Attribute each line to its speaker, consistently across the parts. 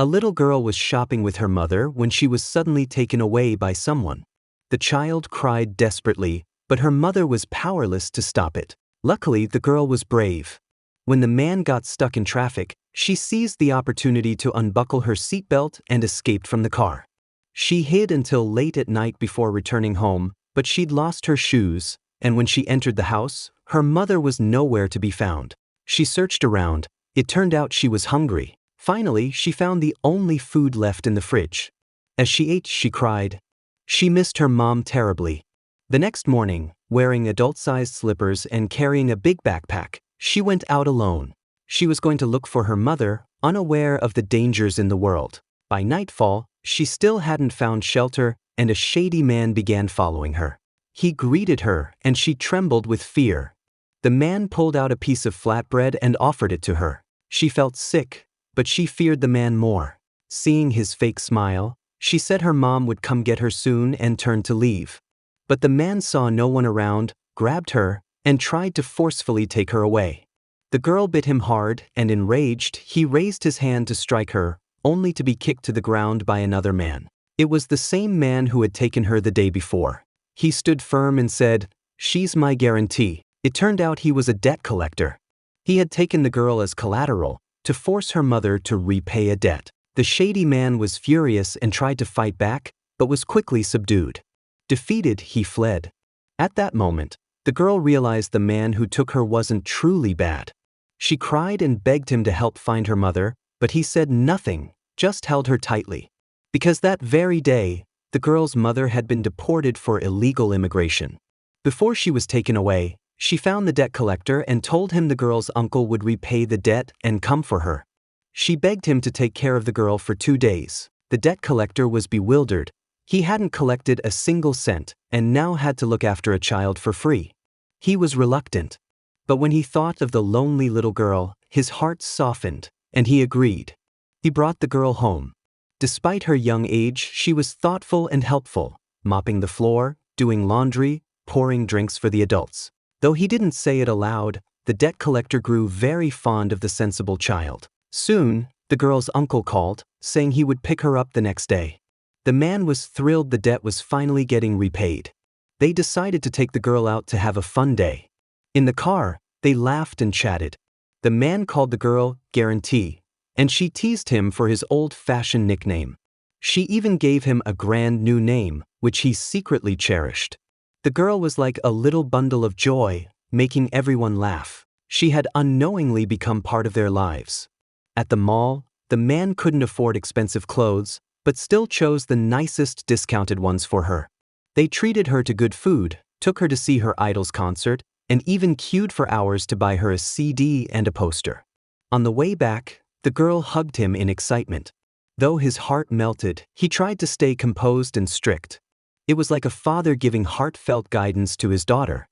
Speaker 1: A little girl was shopping with her mother when she was suddenly taken away by someone. The child cried desperately, but her mother was powerless to stop it. Luckily, the girl was brave. When the man got stuck in traffic, she seized the opportunity to unbuckle her seatbelt and escaped from the car. She hid until late at night before returning home, but she'd lost her shoes, and when she entered the house, her mother was nowhere to be found. She searched around. It turned out she was hungry. Finally, she found the only food left in the fridge. As she ate, she cried. She missed her mom terribly. The next morning, wearing adult-sized slippers and carrying a big backpack, she went out alone. She was going to look for her mother, unaware of the dangers in the world. By nightfall, she still hadn't found shelter, and a shady man began following her. He greeted her, and she trembled with fear. The man pulled out a piece of flatbread and offered it to her. She felt sick, but she feared the man more. Seeing his fake smile, she said her mom would come get her soon and turned to leave. But the man saw no one around, grabbed her, and tried to forcefully take her away. The girl bit him hard, and enraged, he raised his hand to strike her, only to be kicked to the ground by another man. It was the same man who had taken her the day before. He stood firm and said, "She's my guarantee." It turned out he was a debt collector. He had taken the girl as collateral, to force her mother to repay a debt. The shady man was furious and tried to fight back, but was quickly subdued. Defeated, he fled. At that moment, the girl realized the man who took her wasn't truly bad. She cried and begged him to help find her mother, but he said nothing, just held her tightly. Because that very day, the girl's mother had been deported for illegal immigration. Before she was taken away, she found the debt collector and told him the girl's uncle would repay the debt and come for her. She begged him to take care of the girl for 2 days. The debt collector was bewildered. He hadn't collected a single cent and now had to look after a child for free. He was reluctant. But when he thought of the lonely little girl, his heart softened, and he agreed. He brought the girl home. Despite her young age, she was thoughtful and helpful, mopping the floor, doing laundry, pouring drinks for the adults. Though he didn't say it aloud, the debt collector grew very fond of the sensible child. Soon, the girl's uncle called, saying he would pick her up the next day. The man was thrilled the debt was finally getting repaid. They decided to take the girl out to have a fun day. In the car, they laughed and chatted. The man called the girl Guarantee, and she teased him for his old-fashioned nickname. She even gave him a grand new name, which he secretly cherished. The girl was like a little bundle of joy, making everyone laugh. She had unknowingly become part of their lives. At the mall, the man couldn't afford expensive clothes, but still chose the nicest discounted ones for her. They treated her to good food, took her to see her idol's concert, and even queued for hours to buy her a CD and a poster. On the way back, the girl hugged him in excitement. Though his heart melted, he tried to stay composed and strict. It was like a father giving heartfelt guidance to his daughter.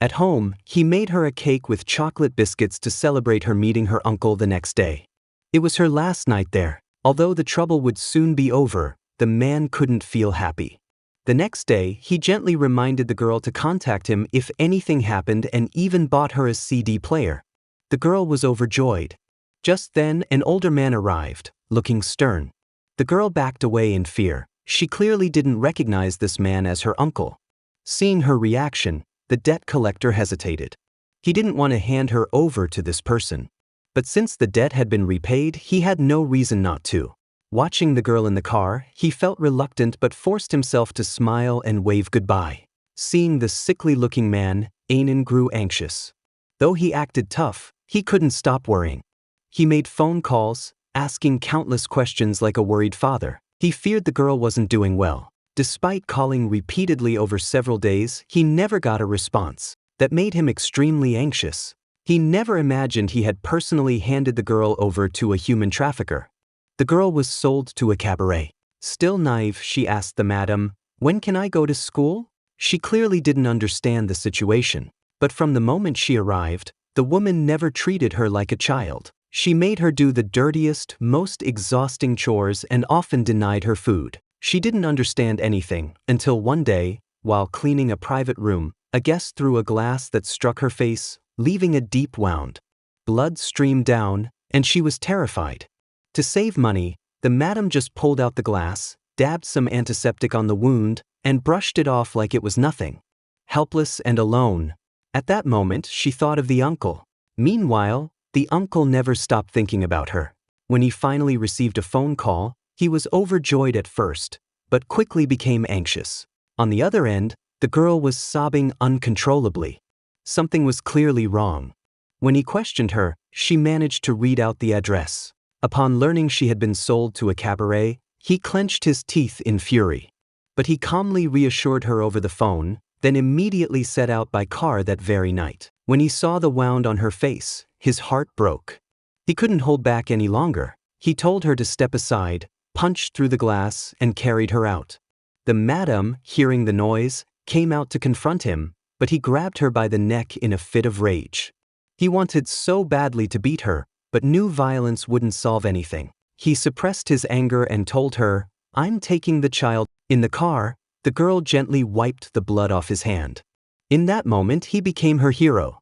Speaker 1: At home, he made her a cake with chocolate biscuits to celebrate her meeting her uncle the next day. It was her last night there. Although the trouble would soon be over, the man couldn't feel happy. The next day, he gently reminded the girl to contact him if anything happened and even bought her a CD player. The girl was overjoyed. Just then, an older man arrived, looking stern. The girl backed away in fear. She clearly didn't recognize this man as her uncle. Seeing her reaction, the debt collector hesitated. He didn't want to hand her over to this person. But since the debt had been repaid, he had no reason not to. Watching the girl in the car, he felt reluctant but forced himself to smile and wave goodbye. Seeing the sickly-looking man, Anan grew anxious. Though he acted tough, he couldn't stop worrying. He made phone calls, asking countless questions like a worried father. He feared the girl wasn't doing well. Despite calling repeatedly over several days, he never got a response. That made him extremely anxious. He never imagined he had personally handed the girl over to a human trafficker. The girl was sold to a cabaret. Still naive, she asked the madam, "When can I go to school?" She clearly didn't understand the situation. But from the moment she arrived, the woman never treated her like a child. She made her do the dirtiest, most exhausting chores and often denied her food. She didn't understand anything until one day, while cleaning a private room, a guest threw a glass that struck her face, leaving a deep wound. Blood streamed down, and she was terrified. To save money, The madam just pulled out the glass, dabbed some antiseptic on the wound, and brushed it off like it was nothing. Helpless and alone. At that moment, she thought of the uncle. Meanwhile, the uncle never stopped thinking about her. When he finally received a phone call, he was overjoyed at first, but quickly became anxious. On the other end, the girl was sobbing uncontrollably. Something was clearly wrong. When he questioned her, she managed to read out the address. Upon learning she had been sold to a cabaret, he clenched his teeth in fury. But he calmly reassured her over the phone, then immediately set out by car that very night. When he saw the wound on her face, his heart broke. He couldn't hold back any longer. He told her to step aside, punched through the glass, and carried her out. The madam, hearing the noise, came out to confront him, but he grabbed her by the neck in a fit of rage. He wanted so badly to beat her, but knew violence wouldn't solve anything. He suppressed his anger and told her, "I'm taking the child." In the car, the girl gently wiped the blood off his hand. In that moment, he became her hero.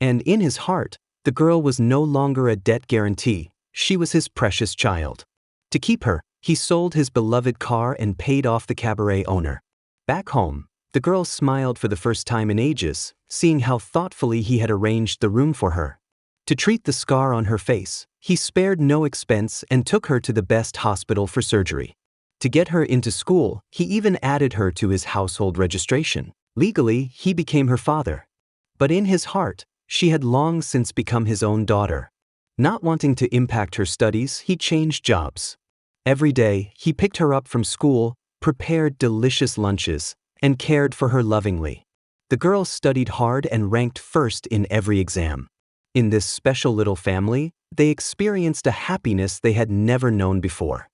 Speaker 1: And in his heart, the girl was no longer a debt guarantee, she was his precious child. To keep her, he sold his beloved car and paid off the cabaret owner. Back home, the girl smiled for the first time in ages, seeing how thoughtfully he had arranged the room for her. To treat the scar on her face, he spared no expense and took her to the best hospital for surgery. To get her into school, he even added her to his household registration. Legally, he became her father. But in his heart, she had long since become his own daughter. Not wanting to impact her studies, he changed jobs. Every day, he picked her up from school, prepared delicious lunches, and cared for her lovingly. The girl studied hard and ranked first in every exam. In this special little family, they experienced a happiness they had never known before.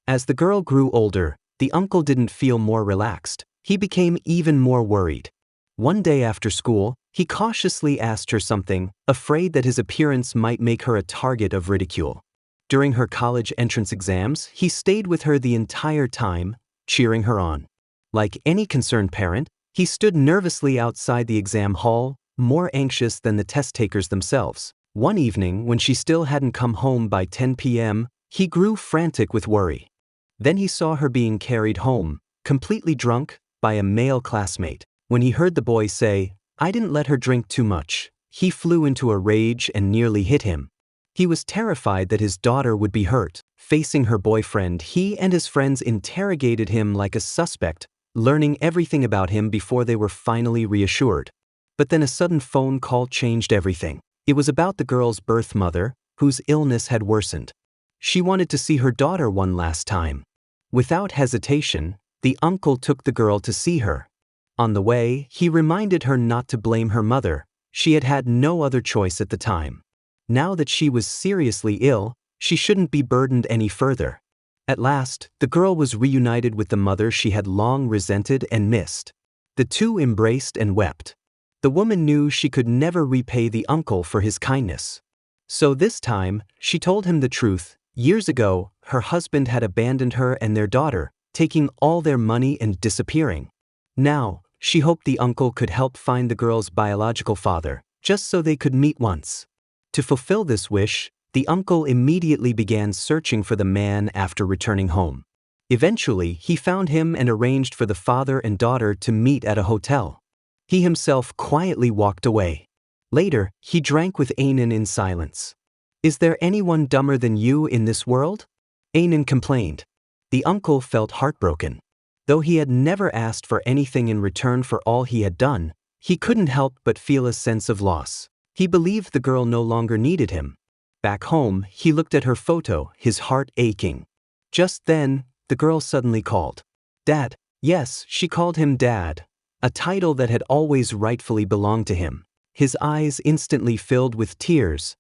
Speaker 1: As the girl grew older, the uncle didn't feel more relaxed. He became even more worried. One day after school, he cautiously asked her something, afraid that his appearance might make her a target of ridicule. During her college entrance exams, he stayed with her the entire time, cheering her on. Like any concerned parent, he stood nervously outside the exam hall, more anxious than the test takers themselves. One evening, when she still hadn't come home by 10 p.m., he grew frantic with worry. Then he saw her being carried home, completely drunk, by a male classmate. When he heard the boy say, "I didn't let her drink too much," he flew into a rage and nearly hit him. He was terrified that his daughter would be hurt. Facing her boyfriend, he and his friends interrogated him like a suspect, learning everything about him before they were finally reassured. But then a sudden phone call changed everything. It was about the girl's birth mother, whose illness had worsened. She wanted to see her daughter one last time. Without hesitation, the uncle took the girl to see her. On the way, he reminded her not to blame her mother. She had had no other choice at the time. Now that she was seriously ill, she shouldn't be burdened any further. At last, the girl was reunited with the mother she had long resented and missed. The two embraced and wept. The woman knew she could never repay the uncle for his kindness. So this time, she told him the truth. Years ago, her husband had abandoned her and their daughter, taking all their money and disappearing. Now, she hoped the uncle could help find the girl's biological father, just so they could meet once. To fulfill this wish, the uncle immediately began searching for the man after returning home. Eventually, he found him and arranged for the father and daughter to meet at a hotel. He himself quietly walked away. Later, he drank with Anan in silence. "Is there anyone dumber than you in this world?" Anan complained. The uncle felt heartbroken. Though he had never asked for anything in return for all he had done, he couldn't help but feel a sense of loss. He believed the girl no longer needed him. Back home, he looked at her photo, his heart aching. Just then, the girl suddenly called. "Dad." Yes, she called him Dad, a title that had always rightfully belonged to him. His eyes instantly filled with tears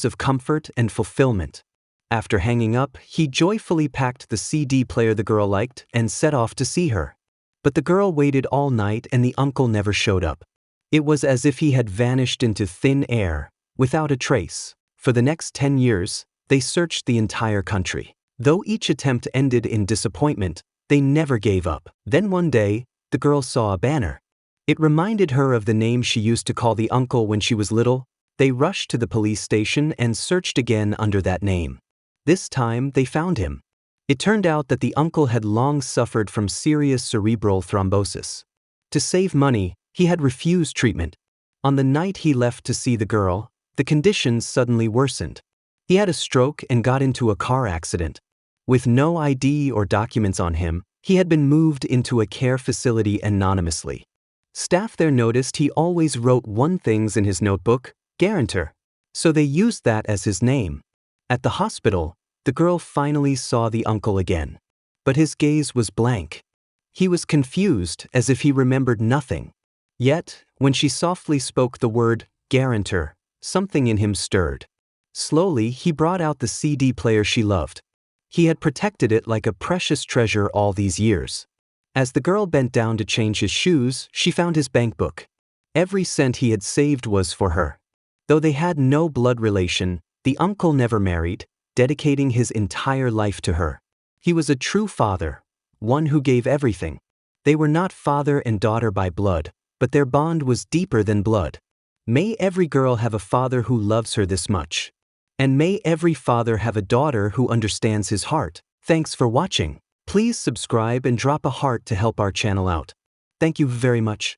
Speaker 1: of comfort and fulfillment. After hanging up, he joyfully packed the CD player the girl liked and set off to see her. But the girl waited all night and the uncle never showed up. It was as if he had vanished into thin air, without a trace. For the next 10 years, they searched the entire country. Though each attempt ended in disappointment, they never gave up. Then one day, the girl saw a banner. It reminded her of the name she used to call the uncle when she was little. They rushed to the police station and searched again under that name. This time, they found him. It turned out that the uncle had long suffered from serious cerebral thrombosis. To save money, he had refused treatment. On the night he left to see the girl, the conditions suddenly worsened. He had a stroke and got into a car accident. With no ID or documents on him, he had been moved into a care facility anonymously. Staff there noticed he always wrote one things in his notebook, guarantor. So they used that as his name. At the hospital, the girl finally saw the uncle again. But his gaze was blank. He was confused, as if he remembered nothing. Yet, when she softly spoke the word, guarantor, something in him stirred. Slowly, he brought out the CD player she loved. He had protected it like a precious treasure all these years. As the girl bent down to change his shoes, she found his bank book. Every cent he had saved was for her. Though they had no blood relation, the uncle never married, dedicating his entire life to her. He was a true father, one who gave everything. They were not father and daughter by blood, but their bond was deeper than blood. May every girl have a father who loves her this much. And may every father have a daughter who understands his heart. Thanks for watching. Please subscribe and drop a heart to help our channel out. Thank you very much.